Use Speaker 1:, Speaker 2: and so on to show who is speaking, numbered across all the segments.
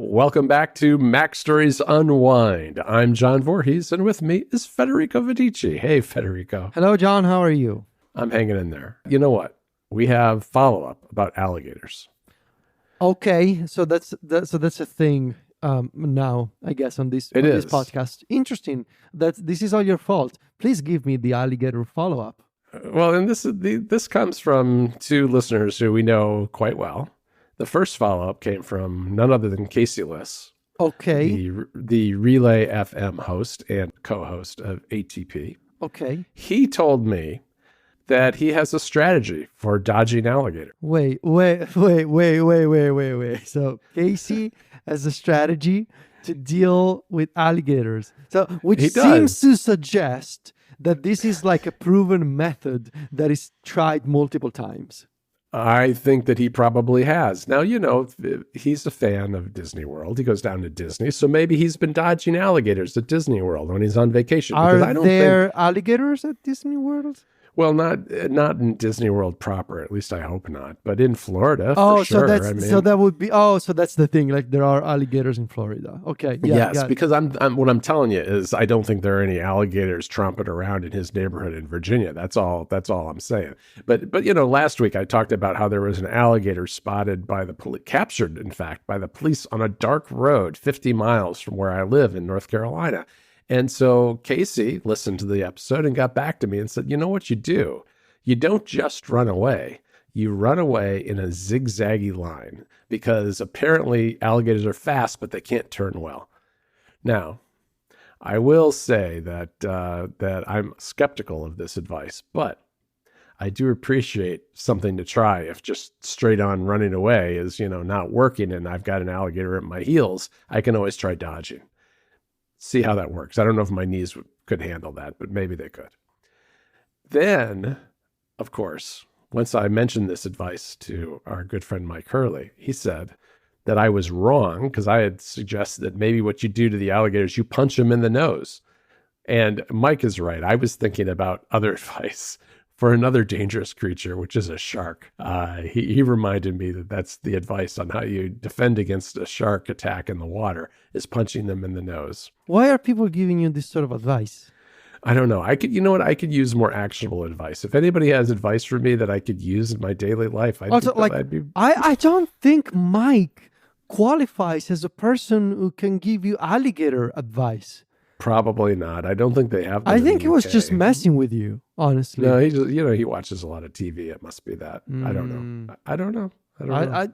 Speaker 1: Welcome back to Mac Stories Unwind. I'm John Voorhees, and with me is Federico Vidici. Hey, Federico.
Speaker 2: Hello, John. How are you?
Speaker 1: I'm hanging in there. You know what? We have follow-up about alligators.
Speaker 2: Okay, so that's a thing now, I guess, on this podcast. Interesting. This is all your fault. Please give me the alligator follow-up.
Speaker 1: Well, and this comes from two listeners who we know quite well. The first follow-up came from none other than Casey Liss.
Speaker 2: Okay.
Speaker 1: The Relay FM host and co-host of ATP.
Speaker 2: Okay.
Speaker 1: He told me that he has a strategy for dodging alligator.
Speaker 2: Wait. So Casey has a strategy to deal with alligators. So which seems to suggest that this is like a proven method that is tried multiple times.
Speaker 1: I think that he probably has. Now, you know, he's a fan of Disney World. He goes down to Disney. So maybe he's been dodging alligators at Disney World when he's on vacation.
Speaker 2: Are there alligators at Disney World?
Speaker 1: Well, not in Disney World proper. At least I hope not. But in Florida,
Speaker 2: for
Speaker 1: sure.
Speaker 2: So that would be. Oh, so that's the thing. Like there are alligators in Florida. Okay. Yeah,
Speaker 1: yes, because what I'm telling you is I don't think there are any alligators tromping around in his neighborhood in Virginia. That's all I'm saying. But you know, last week I talked about how there was an alligator spotted by the captured, in fact, by the police on a dark road 50 miles from where I live in North Carolina. And so Casey listened to the episode and got back to me and said, you know what you do? You don't just run away. You run away in a zigzaggy line because apparently alligators are fast, but they can't turn well. Now, I will say that I'm skeptical of this advice, but I do appreciate something to try. If just straight on running away is, you know, not working and I've got an alligator at my heels, I can always try dodging. See how that works. I don't know if my knees could handle that, but maybe they could. Then, of course, once I mentioned this advice to our good friend Mike Hurley, he said that I was wrong because I had suggested that maybe what you do to the alligators, you punch them in the nose. And Mike is right. I was thinking about other advice for another dangerous creature, which is a shark. He reminded me that that's the advice on how you defend against a shark attack in the water, is punching them in the nose.
Speaker 2: Why are people giving you this sort of advice?
Speaker 1: I don't know. I could use more actionable advice. If anybody has advice for me that I could use in my daily life, I
Speaker 2: don't think Mike qualifies as a person who can give you alligator advice.
Speaker 1: Probably not. I don't think they have.
Speaker 2: I think he was just messing with you, honestly.
Speaker 1: No, he watches a lot of TV. It must be that. I don't know.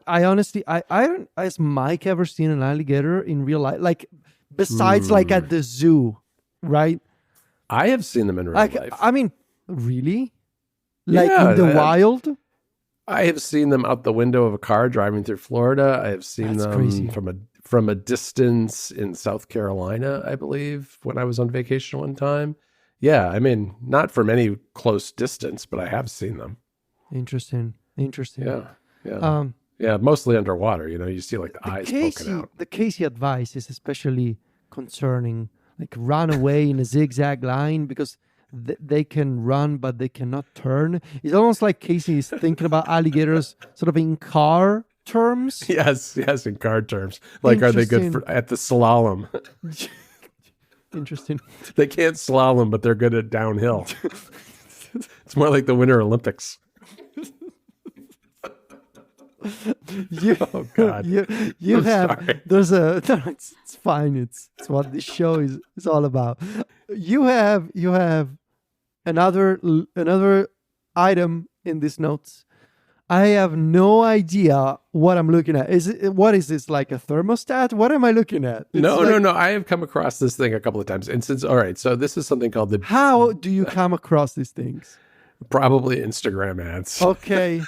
Speaker 2: I honestly, I don't. Has Mike ever seen an alligator in real life? Like, besides, like at the zoo, right?
Speaker 1: I have seen them in real life.
Speaker 2: I mean, really? Like in the wild?
Speaker 1: I have seen them out the window of a car driving through Florida. I have seen them crazy. From a distance in South Carolina, I believe, when I was on vacation one time. Yeah, I mean, not from any close distance, but I have seen them.
Speaker 2: Interesting.
Speaker 1: Yeah, mostly underwater. You know, you see like the eyes poking out.
Speaker 2: The Casey advice is especially concerning. Like run away in a zigzag line because they can run, but they cannot turn. It's almost like Casey is thinking about alligators sort of in car terms.
Speaker 1: Yes, in car terms. Like, are they good at the slalom?
Speaker 2: Interesting.
Speaker 1: They can't slalom, but they're good at downhill. It's more like the Winter Olympics. Oh God!
Speaker 2: It's fine. It's what this show is all about. You have another item in these notes. I have no idea what I'm looking at. What is this, like a thermostat? What am I looking at?
Speaker 1: No. I have come across this thing a couple of times. And so this is something called
Speaker 2: How do you come across these things?
Speaker 1: Probably Instagram ads.
Speaker 2: Okay.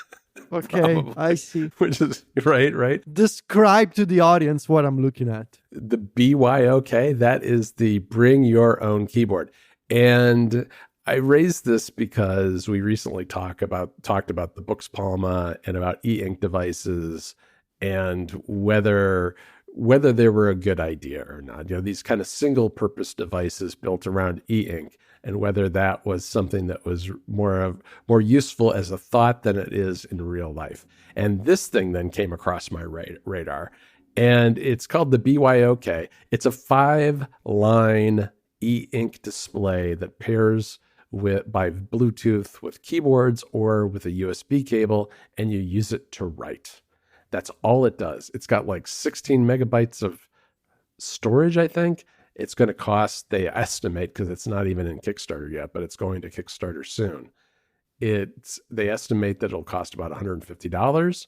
Speaker 2: Probably. I see.
Speaker 1: Which is right.
Speaker 2: Describe to the audience what I'm looking at.
Speaker 1: The BYOK, that is the Bring Your Own Keyboard. And I raised this because we recently talked about the Books Palma and about e-ink devices and whether they were a good idea or not. You know, these kind of single-purpose devices built around e-ink, and whether that was something that was more useful as a thought than it is in real life. And this thing then came across my radar, And it's called the BYOK. It's a 5-line e-ink display that pairs by Bluetooth with keyboards or with a USB cable, and you use it to write. That's all it does. It's got like 16 megabytes of storage, I think. It's going to cost, they estimate, because it's not even in Kickstarter yet, but it's going to Kickstarter soon. They estimate that it'll cost about $150,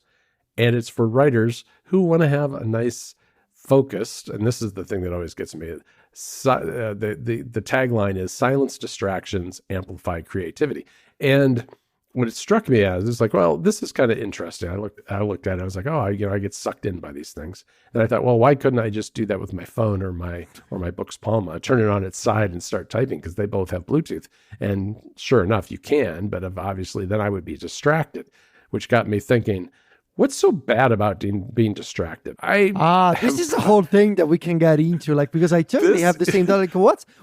Speaker 1: and it's for writers who want to have a nice focused, and this is the thing that always gets me. The tagline is silence distractions, amplify creativity. And what it struck me as is like, well, this is kind of interesting. I looked at it. I was like, oh, I get sucked in by these things. And I thought, well, why couldn't I just do that with my phone or my Book's Palma? Turn it on its side and start typing, because they both have Bluetooth. And sure enough, you can, but obviously then I would be distracted, which got me thinking, what's so bad about being distracted?
Speaker 2: This is the whole thing that we can get into, like, because I totally have the same thought. Like,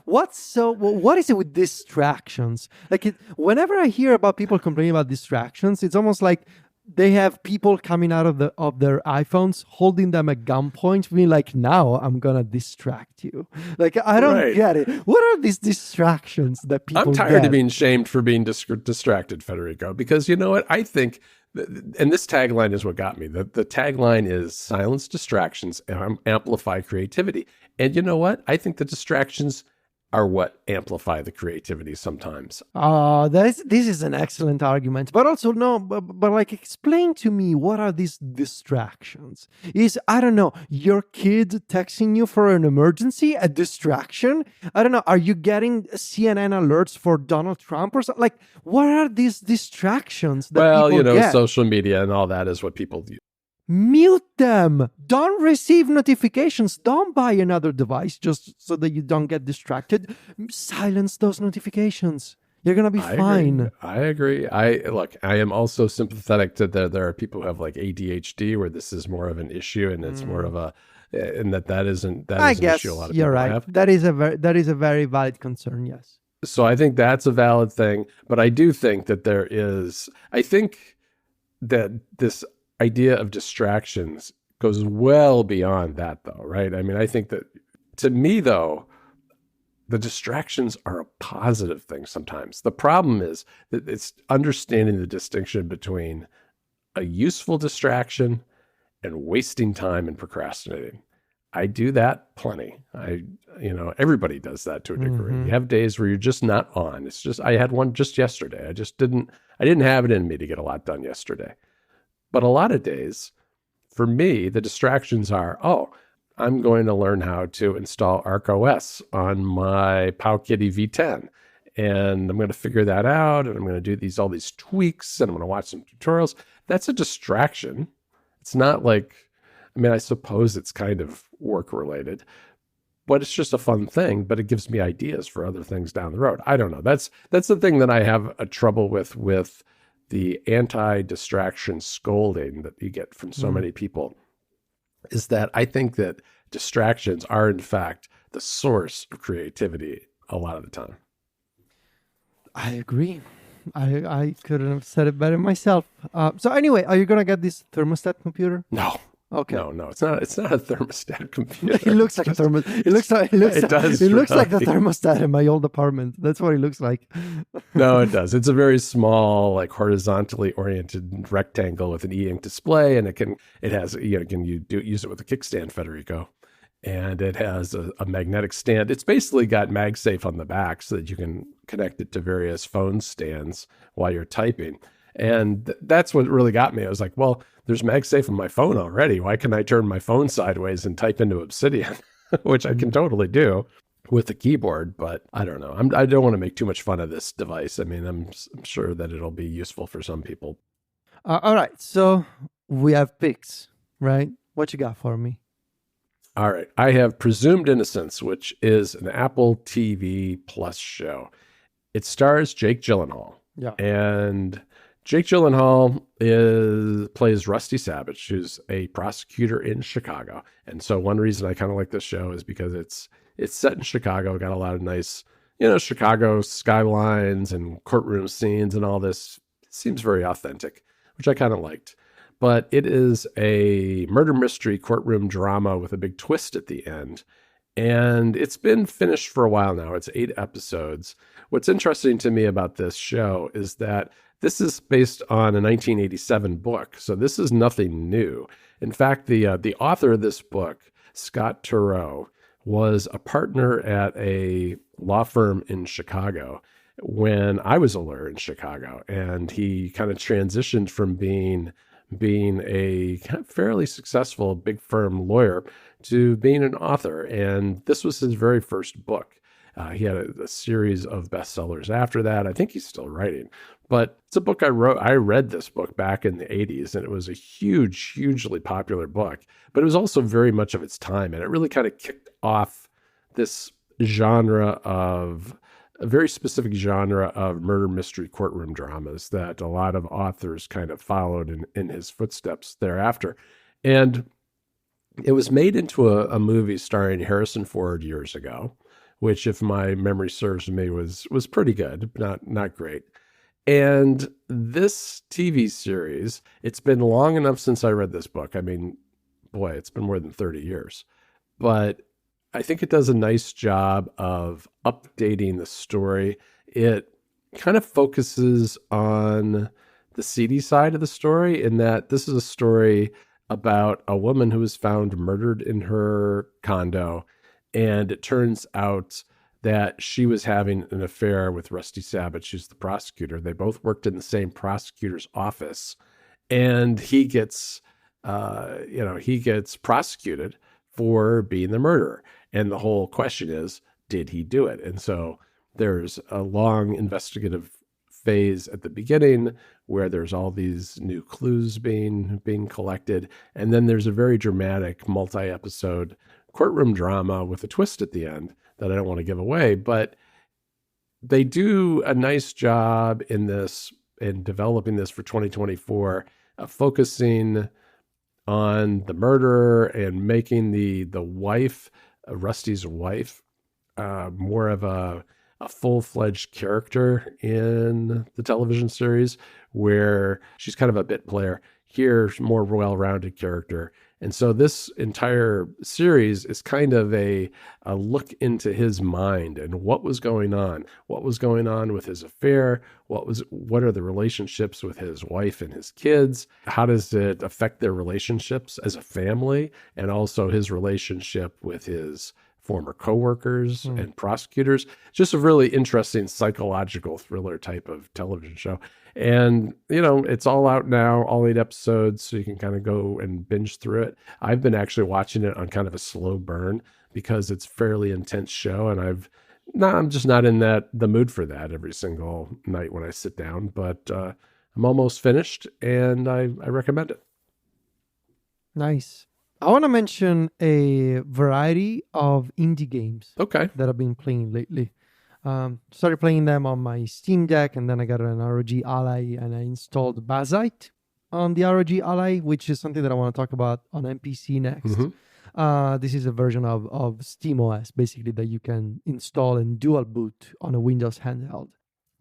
Speaker 2: what is it with distractions? Like, whenever I hear about people complaining about distractions, it's almost like they have people coming out of their iPhones, holding them at gunpoint, being like, "Now I'm gonna distract you." Like, I don't get it. What are these distractions that people?
Speaker 1: I'm tired of being shamed for being distracted, Federico. Because you know what? I think. And this tagline is what got me. The tagline is silence distractions, amplify creativity. And you know what? I think the distractions are what amplify the creativity sometimes.
Speaker 2: This is an excellent argument. But also, no, but like, explain to me, what are these distractions? Is, I don't know, your kid texting you for an emergency a distraction? I don't know. Are you getting CNN alerts for Donald Trump or something? Like, what are these distractions that people get?
Speaker 1: Social media and all that is what people do.
Speaker 2: Mute them. Don't receive notifications. Don't buy another device just so that you don't get distracted. Silence those notifications. You're going to be fine.
Speaker 1: I agree. I am also sympathetic to there are people who have like ADHD, where this is more of an issue, and it's more of a, and that is an issue a lot of people have.
Speaker 2: That is a very valid concern. Yes.
Speaker 1: So I think that's a valid thing, but I do think that I think that this idea of distractions goes well beyond that, though, right? I mean, I think that, to me, though, the distractions are a positive thing sometimes. The problem is that it's understanding the distinction between a useful distraction and wasting time and procrastinating. I do that plenty. Everybody does that to a degree. Mm-hmm. You have days where you're just not on. It's just, I had one just yesterday. I didn't have it in me to get a lot done yesterday. But a lot of days, for me, the distractions are, I'm going to learn how to install ArcOS on my Powkitty V10. And I'm going to figure that out. And I'm going to do all these tweaks. And I'm going to watch some tutorials. That's a distraction. It's not like, I suppose it's kind of work related. But it's just a fun thing. But it gives me ideas for other things down the road. I don't know. That's the thing that I have a trouble with the anti-distraction scolding that you get from so many people, is that I think that distractions are, in fact, the source of creativity a lot of the time.
Speaker 2: I agree. I couldn't have said it better myself. So anyway, are you going to get this thermostat computer?
Speaker 1: No.
Speaker 2: Okay.
Speaker 1: No, it's not. It's not a thermostat computer.
Speaker 2: It looks like a thermostat. It looks like the thermostat in my old apartment. That's what it looks like.
Speaker 1: No, it does. It's a very small, like horizontally oriented rectangle with an e-ink display, and it has use it with a kickstand, Federico, and it has a magnetic stand. It's basically got MagSafe on the back so that you can connect it to various phone stands while you're typing. And that's what really got me. I was like, well, there's MagSafe on my phone already. Why can't I turn my phone sideways and type into Obsidian, which I can totally do with the keyboard? But I don't know. I don't want to make too much fun of this device. I'm sure that it'll be useful for some people.
Speaker 2: All right. So we have picks, right? What you got for me?
Speaker 1: All right. I have Presumed Innocence, which is an Apple TV Plus show. It stars Jake Gyllenhaal.
Speaker 2: Yeah.
Speaker 1: And Jake Gyllenhaal plays Rusty Savage, who's a prosecutor in Chicago. And so one reason I kind of like this show is because it's set in Chicago, got a lot of nice, Chicago skylines and courtroom scenes and all this. It seems very authentic, which I kind of liked. but it is a murder mystery courtroom drama with a big twist at the end. And it's been finished for a while now. It's 8 episodes. What's interesting to me about this show is that this is based on a 1987 book. So this is nothing new. In fact, the author of this book, Scott Turow, was a partner at a law firm in Chicago when I was a lawyer in Chicago. And he kind of transitioned from being a kind of fairly successful big firm lawyer to being an author. And this was his very first book. He had a series of bestsellers after that. I think he's still writing, but it's a book I wrote. I read this book back in the 80s, and it was a hugely popular book, but it was also very much of its time. And it really kind of kicked off this a very specific genre of murder mystery courtroom dramas that a lot of authors kind of followed in his footsteps thereafter. And it was made into a movie starring Harrison Ford years ago, which, if my memory serves me, was pretty good, not great. And this TV series, it's been long enough since I read this book. I mean, boy, it's been more than 30 years. But I think it does a nice job of updating the story. It kind of focuses on the seedy side of the story, in that this is a story about a woman who was found murdered in her condo. And it turns out that she was having an affair with Rusty Savage, who's the prosecutor. They both worked in the same prosecutor's office, and he gets prosecuted for being the murderer. And the whole question is, did he do it? And so there's a long investigative phase at the beginning where there's all these new clues being collected. And then there's a very dramatic multi-episode courtroom drama with a twist at the end that I don't want to give away, but they do a nice job in developing this for 2024, focusing on the murderer and making the wife, Rusty's wife, more of a full-fledged character in the television series, where she's kind of a bit player. Here, more well-rounded character. And so this entire series is kind of a look into his mind and what was going on with his affair, what are the relationships with his wife and his kids, how does it affect their relationships as a family, and also his relationship with his former coworkers and prosecutors. Just a really interesting psychological thriller type of television show. And, it's all out now, all 8 episodes, so you can kind of go and binge through it. I've been actually watching it on kind of a slow burn because it's a fairly intense show, and I'm just not in the mood for that every single night when I sit down, but I'm almost finished, and I recommend it.
Speaker 2: Nice. I want to mention a variety of indie games
Speaker 1: that
Speaker 2: I've been playing lately. Started playing them on my Steam Deck, and then I got an ROG Ally, and I installed Bazite on the ROG Ally, which is something that I want to talk about on MPC next. This is a version of SteamOS, basically, that you can install and dual boot on a Windows handheld.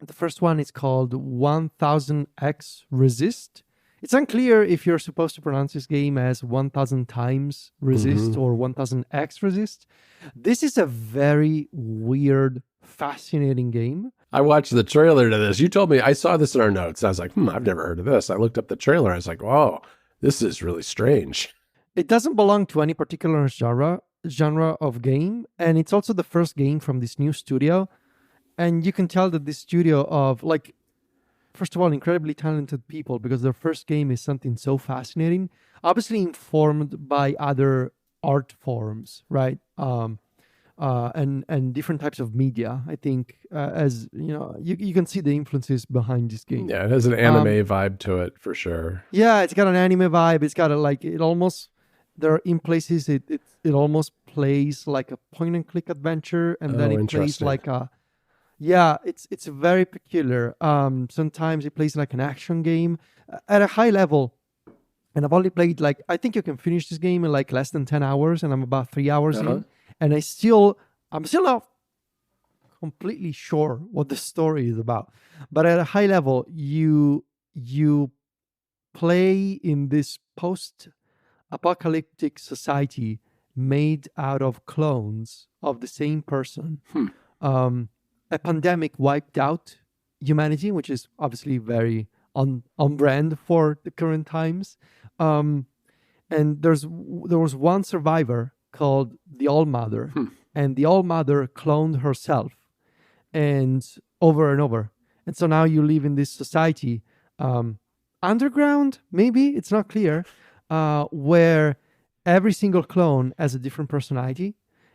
Speaker 2: The first one is called 1000X Resist. It's unclear if you're supposed to pronounce this game as 1000 times resist or 1000x resist. This is a very weird, fascinating game.
Speaker 1: I watched the trailer to this. You told me, I saw this in our notes. I was like, I've never heard of this. I looked up the trailer. I was like, oh, this is really strange.
Speaker 2: It doesn't belong to any particular genre of game. And it's also the first game from this new studio. And you can tell that this studio of, first of all, incredibly talented people, because their first game is something so fascinating, obviously informed by other art forms, right? And different types of media. I think, as you can see the influences behind this game.
Speaker 1: Yeah, it has an anime vibe to it for sure.
Speaker 2: Yeah, it's got an anime vibe. It's got in places it almost plays like a point and click adventure, and then it plays like a. Yeah, it's very peculiar. Sometimes it plays like an action game at a high level. And I've only played I think you can finish this game in less than 10 hours, and I'm about 3 hours in. And I'm still not completely sure what the story is about. But at a high level, you play in this post-apocalyptic society made out of clones of the same person. A pandemic wiped out humanity, which is obviously very on brand for the current times. And there was one survivor called the All Mother, and the All Mother cloned herself, and over. And so now you live in this society, underground, maybe it's not clear, where every single clone has a different personality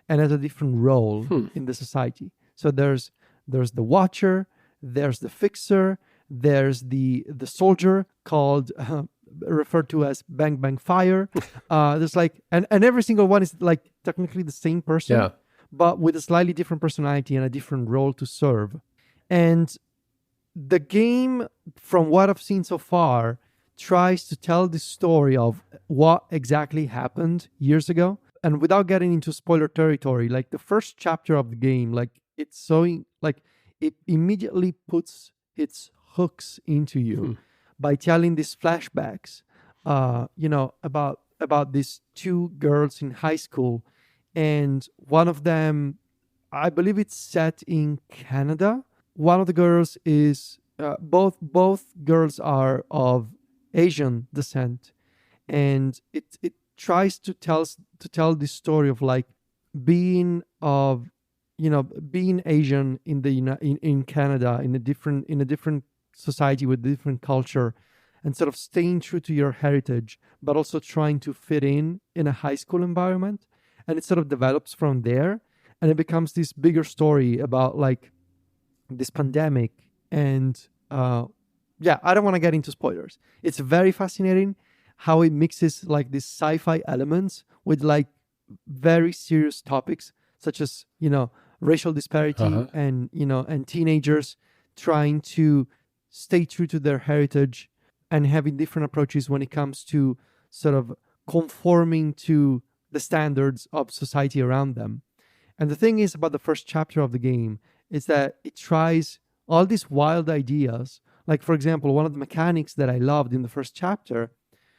Speaker 2: and has a different role in the society. So there's the Watcher, there's the Fixer, there's the soldier called referred to as Bang Bang Fire. There's like and every single one is like technically the same person, but with a slightly different personality and a different role to serve. And the game, from what I've seen so far, tries to tell the story of what exactly happened years ago. And without getting into spoiler territory, like the first chapter of the game, like it's so like it immediately puts its hooks into you by telling these flashbacks, about these two girls in high school, and one of them, I believe it's set in Canada. One of the girls is both girls are of Asian descent, and it tries to tell the story of like being Asian in in Canada, in a different society with different culture, and sort of staying true to your heritage, but also trying to fit in a high school environment. And it sort of develops from there, and it becomes this bigger story about like this pandemic. And I don't want to get into spoilers. It's very fascinating how it mixes like these sci-fi elements with like very serious topics such as racial disparity and teenagers trying to stay true to their heritage and having different approaches when it comes to sort of conforming to the standards of society around them. And the thing is about the first chapter of the game is that it tries all these wild ideas. Like, for example, one of the mechanics that I loved in the first chapter,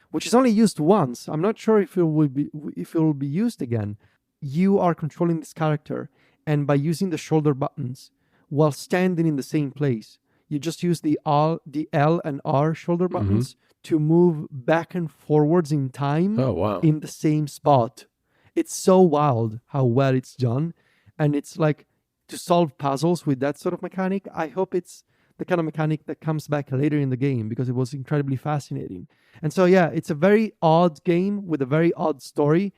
Speaker 2: which is only used once, I'm not sure if it will be used again. You are controlling this character, and by using the shoulder buttons while standing in the same place, you just use the L and R shoulder buttons to move back and forwards in time in the same spot. It's so wild how well it's done. And it's like to solve puzzles with that sort of mechanic. I hope it's the kind of mechanic that comes back later in the game, because it was incredibly fascinating. And so, it's a very odd game with a very odd story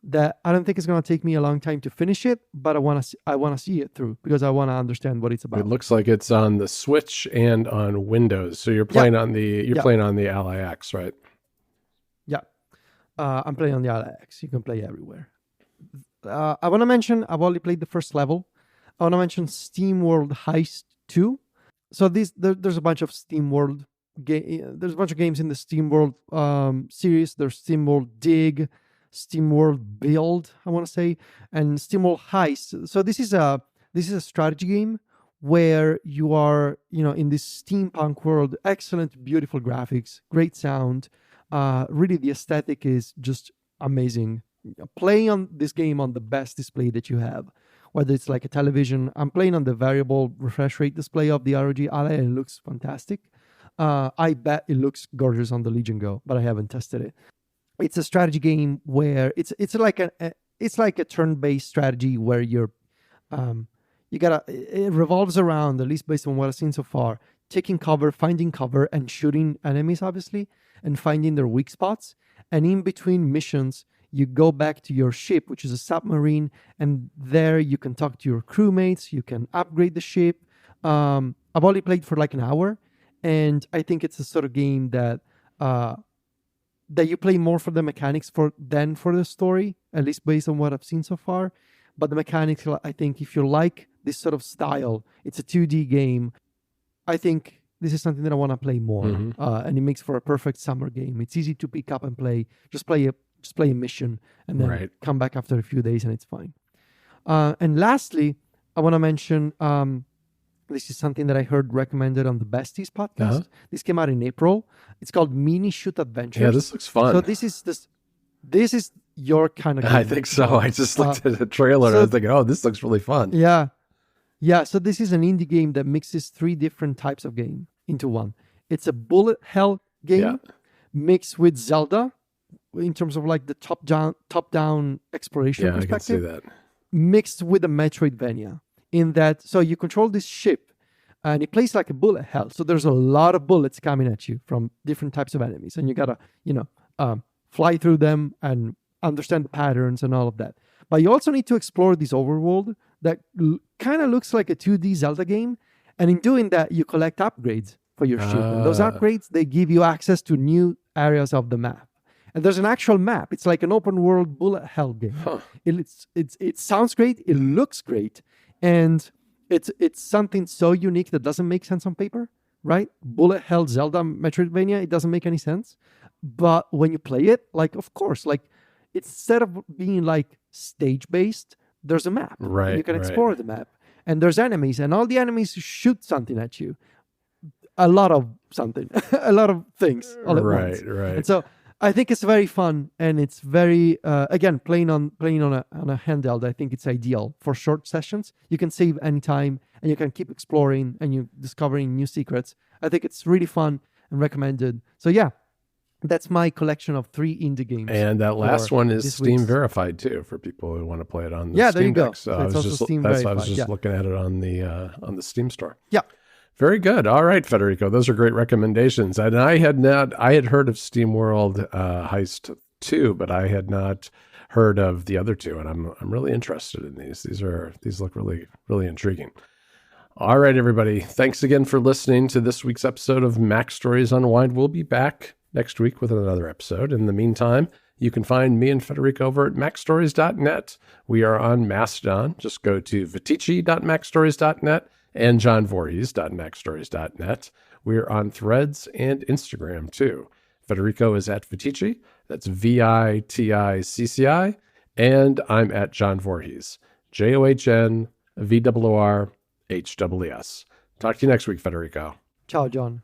Speaker 2: that I don't think it's going to take me a long time to finish it, but I want to see it through because I want to understand what it's about.
Speaker 1: It looks like it's on the Switch and on Windows. So you're playing on the playing on the Ally X, right?
Speaker 2: Yeah. I'm playing on the Ally X. You can play everywhere. I want to mention I've only played the first level. I want to mention SteamWorld Heist 2. So there's a bunch of SteamWorld there's a bunch of games in the SteamWorld series. There's SteamWorld Dig, SteamWorld Build, I want to say, and SteamWorld Heist. So this is a strategy game where you are, in this steampunk world. Excellent, beautiful graphics, great sound. Really, the aesthetic is just amazing. Playing on this game on the best display that you have, whether it's like a television. I'm playing on the variable refresh rate display of the ROG Ally, and it looks fantastic. I bet it looks gorgeous on the Legion Go, but I haven't tested it. It's a strategy game where it's like a turn-based strategy where it revolves around, at least based on what I've seen so far, taking cover, finding cover, and shooting enemies, obviously, and finding their weak spots. And in between missions, you go back to your ship, which is a submarine, and there you can talk to your crewmates, you can upgrade the ship. I've only played for like an hour, and I think it's a sort of game that you play more for the mechanics than for the story, at least based on what I've seen so far. But the mechanics, I think if you like this sort of style, it's a 2D game, I think this is something that I want to play more. And it makes for a perfect summer game. It's easy to pick up and play. Just play a mission and then come back after a few days and it's fine. And lastly, I want to mention This is something that I heard recommended on the Besties podcast.
Speaker 1: Uh-huh.
Speaker 2: This came out in April. It's called Mini Shoot Adventures.
Speaker 1: Yeah, this looks fun.
Speaker 2: So this is your kind of game.
Speaker 1: I think so. I just looked at the trailer and I was thinking, oh, this looks really fun.
Speaker 2: Yeah. Yeah. So this is an indie game that mixes 3 different types of game into one. It's a bullet hell game mixed with Zelda in terms of like the top-down exploration perspective.
Speaker 1: I can see that.
Speaker 2: Mixed with a Metroidvania in that, so you control this ship and it plays like a bullet hell. So there's a lot of bullets coming at you from different types of enemies and you gotta, fly through them and understand the patterns and all of that. But you also need to explore this overworld that kind of looks like a 2D Zelda game. And in doing that, you collect upgrades for your ship. And those upgrades, they give you access to new areas of the map. And there's an actual map. It's like an open world bullet hell game.
Speaker 1: Huh.
Speaker 2: It sounds great. It looks great. And it's something so unique that doesn't make sense on paper, right? Bullet hell Zelda Metroidvania, it doesn't make any sense. But when you play it, like, of course, like, instead of being like stage-based, there's a map.
Speaker 1: Right.
Speaker 2: You can explore the map. And there's enemies, and all the enemies shoot something at you. A lot of something. A lot of things all at once.
Speaker 1: Right.
Speaker 2: And so I think it's very fun, and it's very again playing on a handheld. I think it's ideal for short sessions. You can save anytime, and you can keep exploring, and you discovering new secrets. I think it's really fun and recommended. So yeah, that's my collection of 3 indie games.
Speaker 1: And that last one is Steam verified too for people who want to play it on the
Speaker 2: there
Speaker 1: Steam
Speaker 2: you go.
Speaker 1: Deck. So
Speaker 2: it's also Steam
Speaker 1: I
Speaker 2: verified.
Speaker 1: was just looking at it on the Steam store.
Speaker 2: Yeah.
Speaker 1: Very good. All right, Federico, those are great recommendations. And I had heard of SteamWorld Heist 2, but I had not heard of the other 2, and I'm really interested in these. These look really, really intriguing. All right, everybody. Thanks again for listening to this week's episode of Mac Stories Unwind. We'll be back next week with another episode. In the meantime, you can find me and Federico over at macstories.net. We are on Mastodon. Just go to vitici.macstories.net and johnvoorhees.macstories.net. We're on Threads and Instagram too. Federico is at Vitici. That's VITICCI. And I'm at John Voorhees. JOHNVOORHWES. Talk to you next week, Federico.
Speaker 2: Ciao, John.